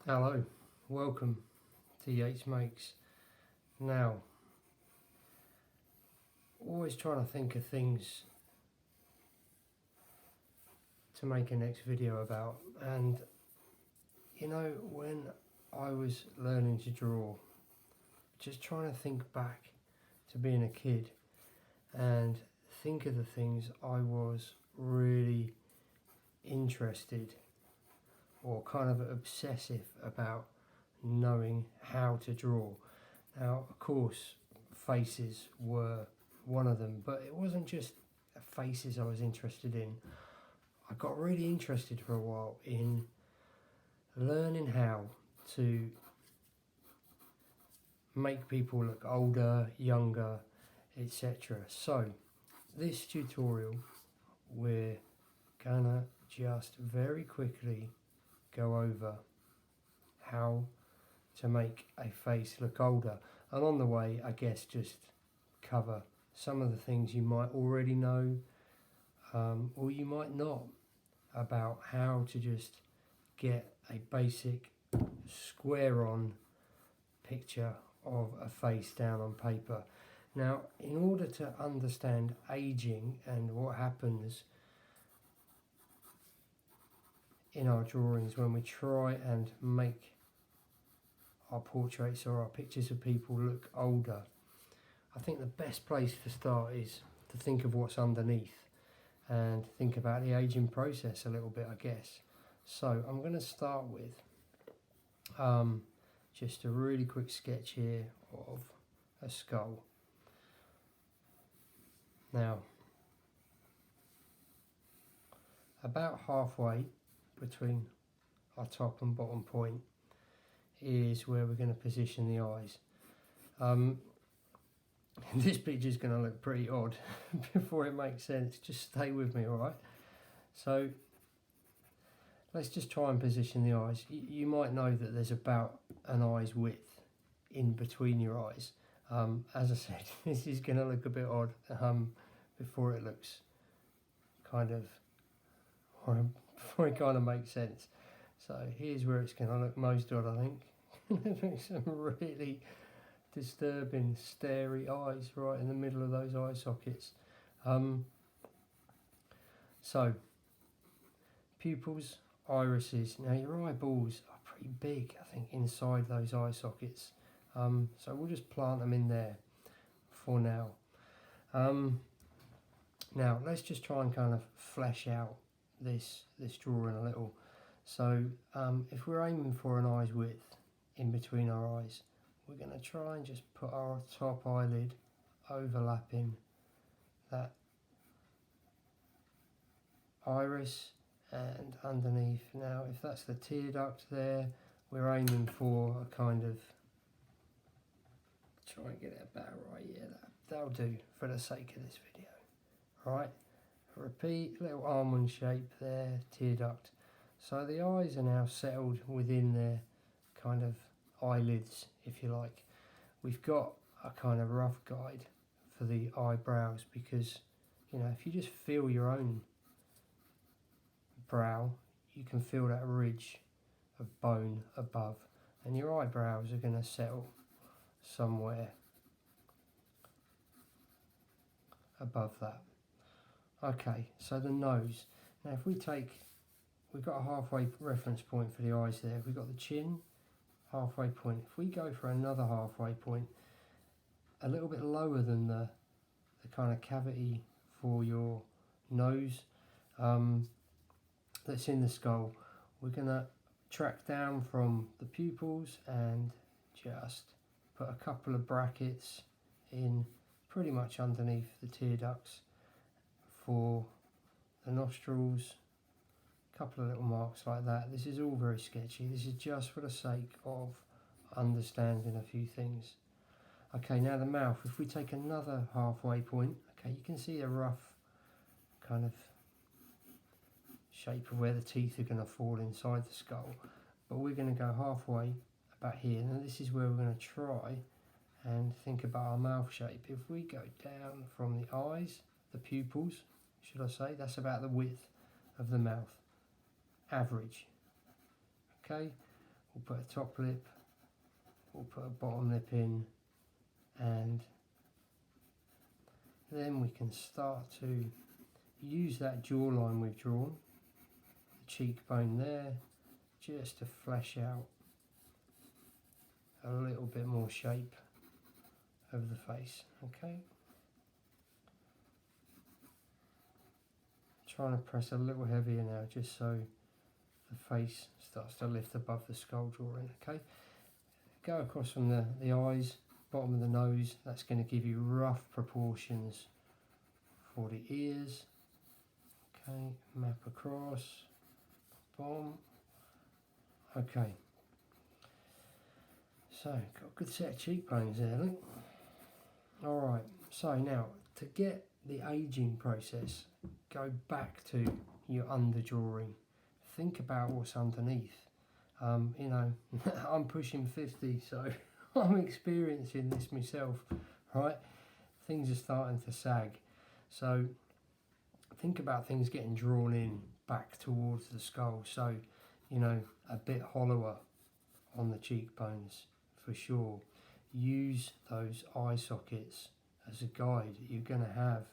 Hello, welcome to Yates Makes. Now, always trying to think of things to make a next video about, and when I was learning to draw, just trying to think back to being a kid and think of the things I was really interested or kind of obsessive about knowing how to draw. Now, of course, faces were one of them, but it wasn't just faces I was interested in. I got really interested for a while in learning how to make people look older, younger, etc. So, this tutorial, we're gonna just very quickly go over how to make a face look older, and on the way I guess just cover some of the things you might already know or you might not about how to just get a basic square on picture of a face down on paper. Now, in order to understand aging and what happens in our drawings when we try and make our portraits or our pictures of people look older, I think the best place to start is to think of what's underneath and think about the aging process a little bit, I guess. So I'm going to start with just a really quick sketch here of a skull. Now, about halfway between our top and bottom point is where we're going to position the eyes. This picture is going to look pretty odd before it makes sense. Just stay with me, alright? So let's just try and position the eyes. You might know that there's about an eye's width in between your eyes. As I said, this is going to look a bit odd before it looks kind of, or before it kind of makes sense. So here's where it's going to look most odd, I think. There's some really disturbing, starey eyes right in the middle of those eye sockets. So, pupils, irises. Now your eyeballs are pretty big, I think, inside those eye sockets. So we'll just plant them in there for now. Now let's just try and kind of flesh out this drawing a little. So if we're aiming for an eye's width in between our eyes, we're going to try and just put our top eyelid overlapping that iris and underneath. Now if that's the tear duct there, we're aiming for a kind of, try and get it about right, yeah, that'll do for the sake of this video. Right, repeat, little almond shape there, tear duct. So the eyes are now settled within their kind of eyelids, if you like. We've got a kind of rough guide for the eyebrows because, if you just feel your own brow, you can feel that ridge of bone above, and your eyebrows are going to settle somewhere above that. Okay, so the nose. Now if we've got a halfway reference point for the eyes there. We've got the chin, halfway point. If we go for another halfway point, a little bit lower than the kind of cavity for your nose that's in the skull, we're going to track down from the pupils and just put a couple of brackets in pretty much underneath the tear ducts for the nostrils. Couple of little marks like that. This is all very sketchy. This is just for the sake of understanding a few things. Okay, now the mouth. If we take another halfway point, okay, you can see a rough kind of shape of where the teeth are going to fall inside the skull, but we're going to go halfway about here. Now this is where we're going to try and think about our mouth shape. If we go down from the eyes, the pupils, should I say, that's about the width of the mouth. Average. Okay, we'll put a top lip, we'll put a bottom lip in, and then we can start to use that jawline we've drawn, the cheekbone there, just to flesh out a little bit more shape of the face. Okay, trying to press a little heavier now just so the face starts to lift above the skull drawing. Okay, go across from the eyes, bottom of the nose. That's going to give you rough proportions for the ears. Okay, map across, boom. Okay, so got a good set of cheekbones there, look. Alright, so now to get the aging process, go back to your under drawing. Think about what's underneath. You know, I'm pushing 50, so I'm experiencing this myself, right? Things are starting to sag. So think about things getting drawn in back towards the skull. So, you know, a bit hollower on the cheekbones for sure. Use those eye sockets as a guide. You're going to have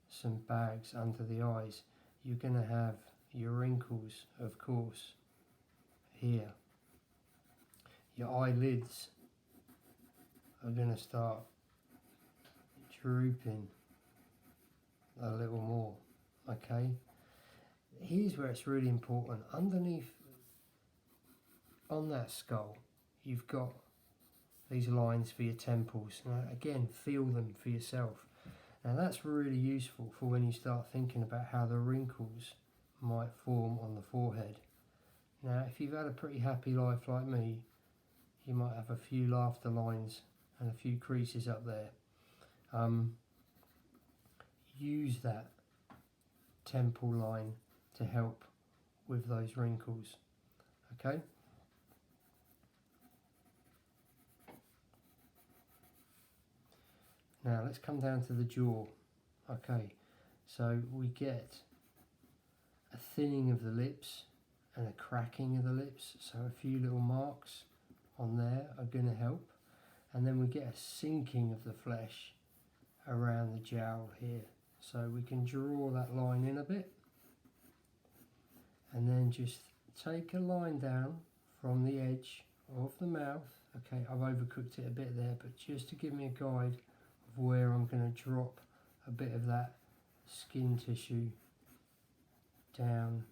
some bags under the eyes. You're going to have your wrinkles, of course, here. Your eyelids are going to start drooping a little more. Okay, here's where it's really important. Underneath on that skull, you've got these lines for your temples. Now again, feel them for yourself. Now that's really useful for when you start thinking about how the wrinkles might form on the forehead. Now if you've had a pretty happy life like me, you might have a few laughter lines and a few creases up there. Use that temple line to help with those wrinkles. Okay, now let's come down to the jaw. Okay, so we get a thinning of the lips and a cracking of the lips, so a few little marks on there are going to help, and then we get a sinking of the flesh around the jowl here, so we can draw that line in a bit and then just take a line down from the edge of the mouth. Okay, I've overcooked it a bit there, but just to give me a guide of where I'm going to drop a bit of that skin tissue down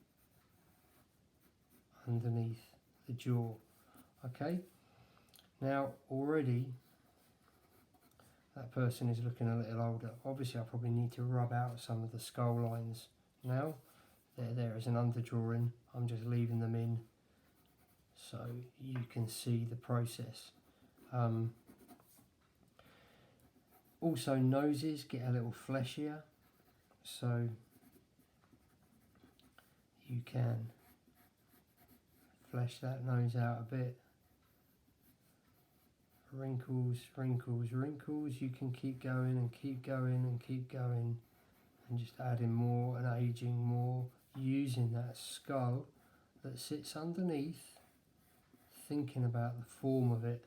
underneath the jaw. Okay, now already that person is looking a little older. Obviously I probably need to rub out some of the skull lines now. They're there as an underdrawing. I'm just leaving them in so you can see the process. Also noses get a little fleshier, so you can flesh that nose out a bit. Wrinkles, wrinkles, wrinkles. You can keep going and keep going and keep going and just adding more and aging more, using that skull that sits underneath, thinking about the form of it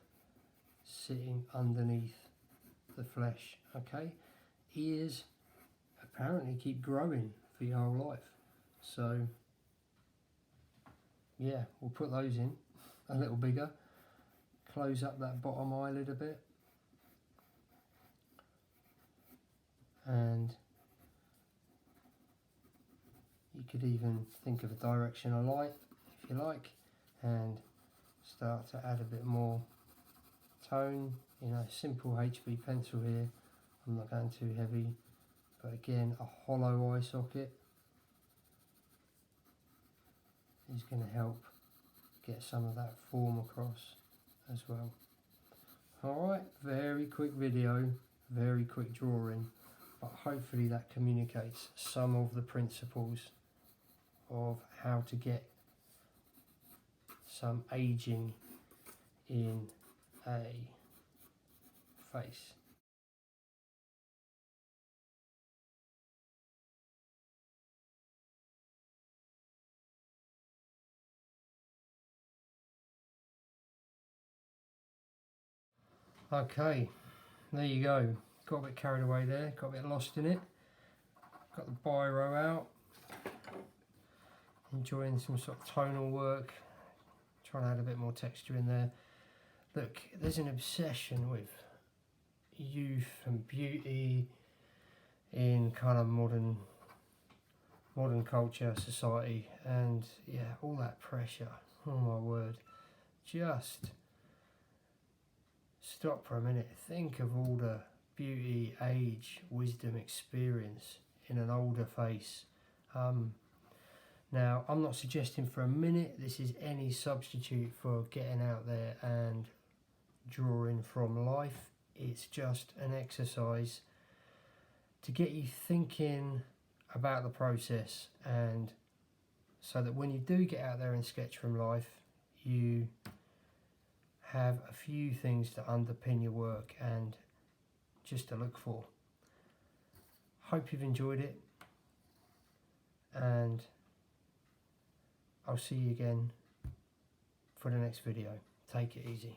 sitting underneath the flesh. Okay, ears apparently keep growing for your whole life, so yeah, we'll put those in a little bigger. Close up that bottom eyelid a bit, and you could even think of a direction of light if you like and start to add a bit more tone. You know, simple HB pencil here, I'm not going too heavy, but again a hollow eye socket is going to help get some of that form across as well. Alright, very quick video, very quick drawing, but hopefully that communicates some of the principles of how to get some aging in a face. Okay, there you go. Got a bit carried away there, got a bit lost in it. Got the biro out. Enjoying some sort of tonal work. Trying to add a bit more texture in there. Look, there's an obsession with youth and beauty in kind of modern culture, society, and yeah, all that pressure. Oh my word. Just stop for a minute. Think of all the beauty, age, wisdom, experience in an older face. Now, I'm not suggesting for a minute this is any substitute for getting out there and drawing from life. It's just an exercise to get you thinking about the process, and so that when you do get out there and sketch from life, you have a few things to underpin your work and just to look for. Hope you've enjoyed it, and I'll see you again for the next video. Take it easy.